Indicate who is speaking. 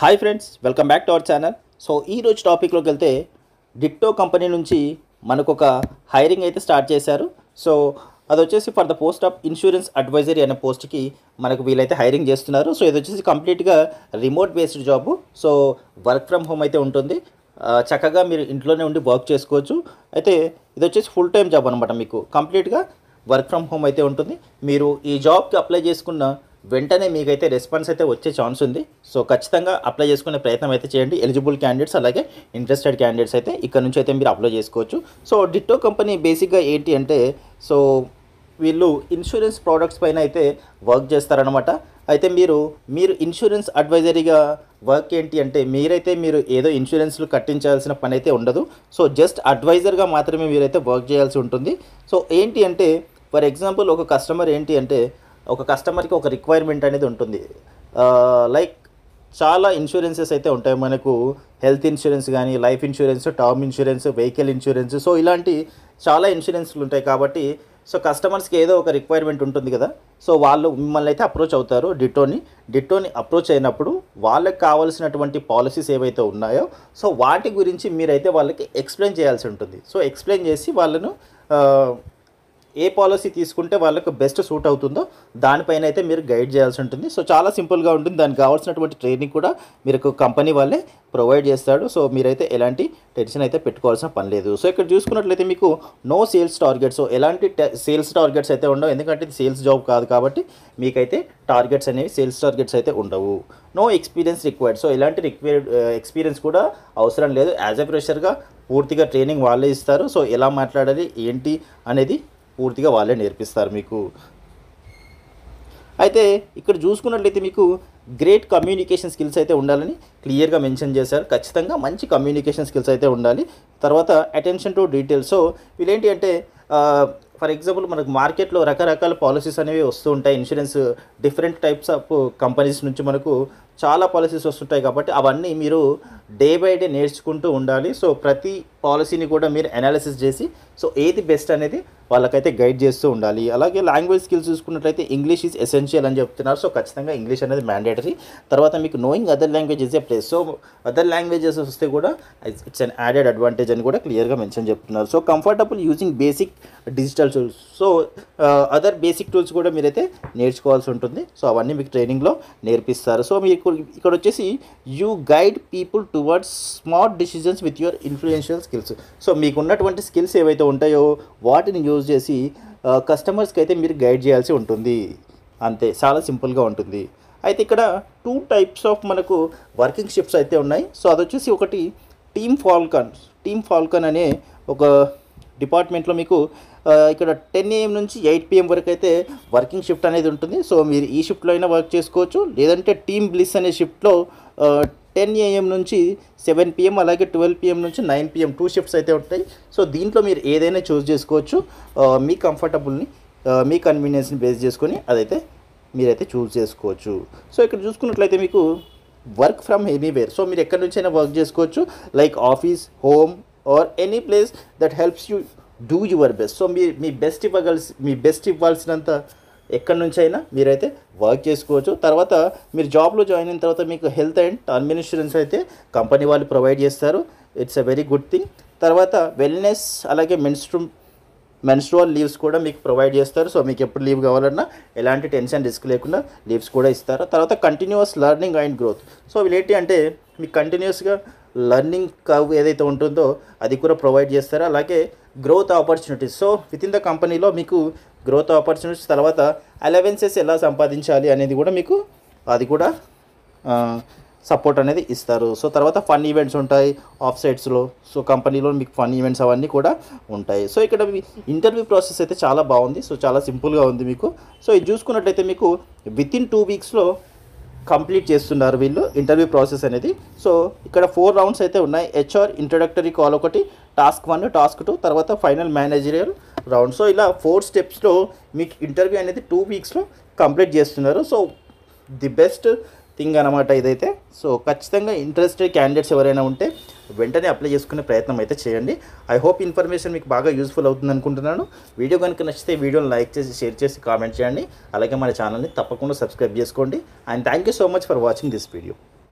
Speaker 1: Hi friends, welcome back to our channel. So ఈరోజు టాపిక్లోకి వెళ్తే డిట్టో కంపెనీ నుంచి మనకు ఒక హైరింగ్ అయితే స్టార్ట్ చేశారు. సో అది వచ్చేసి for the post of insurance advisory అనే పోస్ట్కి మనకు వీళ్ళైతే హైరింగ్ చేస్తున్నారు. సో ఇది వచ్చేసి కంప్లీట్గా remote based job. So work from home అయితే ఉంటుంది. చక్కగా మీరు ఇంట్లోనే ఉండి వర్క్ చేసుకోవచ్చు. అయితే ఇది వచ్చేసి ఫుల్ టైం జాబ్ అనమాట. మీకు కంప్లీట్గా వర్క్ ఫ్రమ్ హోమ్ అయితే ఉంటుంది. మీరు ఈ జాబ్కి అప్లై చేసుకున్న వెంటనే మీకైతే రెస్పాన్స్ అయితే వచ్చే ఛాన్స్ ఉంది. సో ఖచ్చితంగా అప్లై చేసుకునే ప్రయత్నం అయితే చేయండి. ఎలిజిబుల్ క్యాండిడేట్స్ అలాగే ఇంట్రెస్టెడ్ క్యాండిడేట్స్ అయితే ఇక్కడ నుంచి అయితే మీరు అప్లై చేసుకోవచ్చు. సో డిట్టో కంపెనీ బేసిక్గా ఏంటి అంటే, సో వీళ్ళు ఇన్సూరెన్స్ ప్రోడక్ట్స్ పైన అయితే వర్క్ చేస్తారనమాట. అయితే మీరు ఇన్సూరెన్స్ అడ్వైజరీగా వర్క్ ఏంటి అంటే, మీరు ఏదో ఇన్సూరెన్స్లు కట్టించాల్సిన పని అయితే ఉండదు. సో జస్ట్ అడ్వైజర్గా మాత్రమే మీరైతే వర్క్ చేయాల్సి ఉంటుంది. సో ఏంటి అంటే, ఫర్ ఎగ్జాంపుల్ ఒక కస్టమర్ ఏంటి అంటే, ఒక కస్టమర్కి ఒక రిక్వైర్మెంట్ అనేది ఉంటుంది. లైక్ చాలా ఇన్సూరెన్సెస్ అయితే ఉంటాయి మనకు. హెల్త్ ఇన్సూరెన్స్ కానీ, life insurance, term insurance, vehicle insurance, so ఇలాంటి చాలా ఇన్సూరెన్స్లు ఉంటాయి. కాబట్టి సో కస్టమర్స్కి ఏదో ఒక రిక్వైర్మెంట్ ఉంటుంది కదా. సో వాళ్ళు మిమ్మల్ని అయితే అప్రోచ్ అవుతారు. డిట్టోని అప్రోచ్ అయినప్పుడు వాళ్ళకి కావాల్సినటువంటి పాలసీస్ ఏవైతే ఉన్నాయో సో వాటి గురించి మీరైతే వాళ్ళకి ఎక్స్ప్లెయిన్ చేయాల్సి ఉంటుంది. సో ఎక్స్ప్లెయిన్ చేసి వాళ్ళను ఏ పాలసీ తీసుకుంటే వాళ్ళకు బెస్ట్ సూట్ అవుతుందో దానిపైన అయితే మీరు గైడ్ చేయాల్సి ఉంటుంది. సో చాలా సింపుల్గా ఉంటుంది. దానికి కావాల్సినటువంటి ట్రైనింగ్ కూడా మీకు కంపెనీ వాళ్ళే ప్రొవైడ్ చేస్తాడు. సో మీరైతే ఎలాంటి టెన్షన్ అయితే పెట్టుకోవాల్సిన పని లేదు. సో ఇక్కడ చూసుకున్నట్లయితే మీకు నో సేల్స్ టార్గెట్. సో ఎలాంటి సేల్స్ టార్గెట్స్ అయితే ఉండవు, ఎందుకంటే ఇది సేల్స్ జాబ్ కాదు కాబట్టి మీకైతే టార్గెట్స్ అనేవి సేల్స్ టార్గెట్స్ అయితే ఉండవు. No experience required. సో ఎలాంటి ఎక్స్పీరియన్స్ కూడా అవసరం లేదు. యాజ్ ఎ ఫ్రెషర్గా పూర్తిగా ట్రైనింగ్ వాళ్ళే ఇస్తారు. సో ఎలా మాట్లాడాలి ఏంటి అనేది పూర్తిగా వాళ్ళే నేర్పిస్తారు మీకు. అయితే ఇక్కడ చూసుకున్నట్లయితే మీకు గ్రేట్ కమ్యూనికేషన్ స్కిల్స్ అయితే ఉండాలని క్లియర్గా మెన్షన్ చేశారు. ఖచ్చితంగా మంచి కమ్యూనికేషన్ స్కిల్స్ అయితే ఉండాలి. తర్వాత అటెన్షన్ టు డీటెయిల్స్. సో వీళ్ళేంటి అంటే, ఫర్ ఎగ్జాంపుల్ మనకు మార్కెట్లో రకరకాల పాలసీస్ అనేవి వస్తూ ఉంటాయి. Insurance different types of companies నుంచి మనకు చాలా పాలసీస్ వస్తుంటాయి. కాబట్టి అవన్నీ మీరు డే బై డే నేర్చుకుంటూ ఉండాలి. సో ప్రతి పాలసీని కూడా మీరు అనాలిసిస్ చేసి సో ఏది బెస్ట్ అనేది వాళ్ళకైతే గైడ్ చేస్తూ ఉండాలి. అలాగే లాంగ్వేజ్ స్కిల్స్ చూసుకున్నట్లయితే ఇంగ్లీష్ ఈజ్ ఎసెన్షియల్ అని చెప్తున్నారు. సో ఖచ్చితంగా ఇంగ్లీష్ అనేది మ్యాండేటరీ. తర్వాత మీకు knowing other language is a place. So other languages వస్తే కూడా ఇట్స్ అన్ యాడెడ్ అడ్వాంటేజ్ అని కూడా క్లియర్గా మెన్షన్ చెప్తున్నారు. So comfortable using basic digital tools. So other basic tools కూడా మీరైతే నేర్చుకోవాల్సి ఉంటుంది. సో అవన్నీ మీకు ట్రైనింగ్లో నేర్పిస్తారు. సో మీకు ఇక్కడ వచ్చేసి you guide people towards smart decisions with your influential skills. So మీకు ఉన్నటువంటి స్కిల్స్ ఏవైతే ఉంటాయో వాటిని యూజ్ చేసి కస్టమర్స్కి అయితే మీరు గైడ్ చేయాల్సి ఉంటుంది. అంతే, చాలా సింపుల్గా ఉంటుంది. అయితే ఇక్కడ 2 టైప్స్ ఆఫ్ మనకు వర్కింగ్ షిఫ్ట్స్ అయితే ఉన్నాయి. సో అదొచ్చేసి ఒకటి టీమ్ ఫాల్కన్ అనే ఒక డిపార్ట్మెంట్లో మీకు ఇక్కడ 10 AM నుంచి 8 PM వరకు అయితే వర్కింగ్ షిఫ్ట్ అనేది ఉంటుంది. సో మీరు ఈ షిఫ్ట్లో అయినా వర్క్ చేసుకోవచ్చు. లేదంటే టీమ్ బ్లిస్ అనే షిఫ్ట్లో 10 AM నుంచి 7 PM అలాగే 12 PM నుంచి 9 PM 2 షిఫ్ట్స్ అయితే ఉంటాయి. సో దీంట్లో మీరు ఏదైనా చూస్ చేసుకోవచ్చు. మీ కంఫర్టబుల్ని మీ కన్వీనియన్స్ని బేస్ చేసుకొని అదైతే మీరైతే చూస్ చేసుకోవచ్చు. సో ఇక్కడ చూసుకున్నట్లయితే మీకు వర్క్ ఫ్రమ్ ఎనీవేర్. సో మీరు ఎక్కడి నుంచైనా వర్క్ చేసుకోవచ్చు. Like office, home or any place that helps you do your best. So మీ బెస్ట్ ఇవ్వాల్సినంత ఎక్కడి నుంచి అయినా మీరైతే వర్క్ చేసుకోవచ్చు. తర్వాత మీరు జాబ్లో జాయిన్ అయిన తర్వాత మీకు హెల్త్ అండ్ టర్మ్ ఇన్సూరెన్స్ అయితే కంపెనీ వాళ్ళు ప్రొవైడ్ చేస్తారు. It's a very good thing. తర్వాత వెల్నెస్ అలాగే మెన్స్ట్రువల్ లీవ్స్ కూడా మీకు ప్రొవైడ్ చేస్తారు. సో మీకు ఎప్పుడు లీవ్ కావాలన్నా ఎలాంటి టెన్షన్ రిస్క్ లేకుండా లీవ్స్ కూడా ఇస్తారు. తర్వాత continuous learning and growth. So వీళ్ళేంటి అంటే మీకు కంటిన్యూస్గా లెర్నింగ్ కర్వ్ ఏదైతే ఉంటుందో అది కూడా ప్రొవైడ్ చేస్తారు. అలాగే growth opportunities. So with in the కంపెనీలో మీకు గ్రోత్ ఆపర్చునిటీస్, తర్వాత అలవెన్సెస్ ఎలా సంపాదించాలి అనేది కూడా మీకు అది కూడా సపోర్ట్ అనేది ఇస్తారు. సో తర్వాత ఫన్ ఈవెంట్స్ ఉంటాయి ఆఫ్ సైట్స్లో. సో కంపెనీలో మీకు ఫన్ ఈవెంట్స్ అవన్నీ కూడా ఉంటాయి. సో ఇక్కడ ఇంటర్వ్యూ ప్రాసెస్ అయితే చాలా బాగుంది. సో చాలా సింపుల్గా ఉంది మీకు. సో ఇది చూసుకున్నట్లయితే మీకు విత్ ఇన్ 2 వీక్స్లో కంప్లీట్ చేస్తున్నారు వీళ్ళు ఇంటర్వ్యూ ప్రాసెస్ అనేది. సో ఇక్కడ 4 రౌండ్స్ అయితే ఉన్నాయి. HR ఇంట్రడక్టరీ కాల్ ఒకటి, టాస్క్ 1, టాస్క్ 2, తర్వాత ఫైనల్ మేనేజరియల్ రౌండ్. సో ఇలా 4 స్టెప్స్లో మీకు ఇంటర్వ్యూ అనేది 2 వీక్స్లో కంప్లీట్ చేస్తున్నారు. సో ది బెస్ట్ థింగ్ అనమాట ఇదైతే. సో ఖచ్చితంగా ఇంట్రెస్టెడ్ క్యాండిడేట్స్ ఎవరైనా ఉంటే వెంటనే అప్లై చేసుకునే ప్రయత్నం అయితే చేయండి. ఐ హోప్ ఇన్ఫర్మేషన్ మీకు బాగా యూస్ఫుల్ అవుతుంది అనుకుంటున్నాను. వీడియో కనుక నచ్చితే వీడియోని లైక్ చేసి షేర్ చేసి కామెంట్ చేయండి. అలాగే మన ఛానల్ని తప్పకుండా సబ్స్క్రైబ్ చేసుకోండి. And thank you so much for watching this video.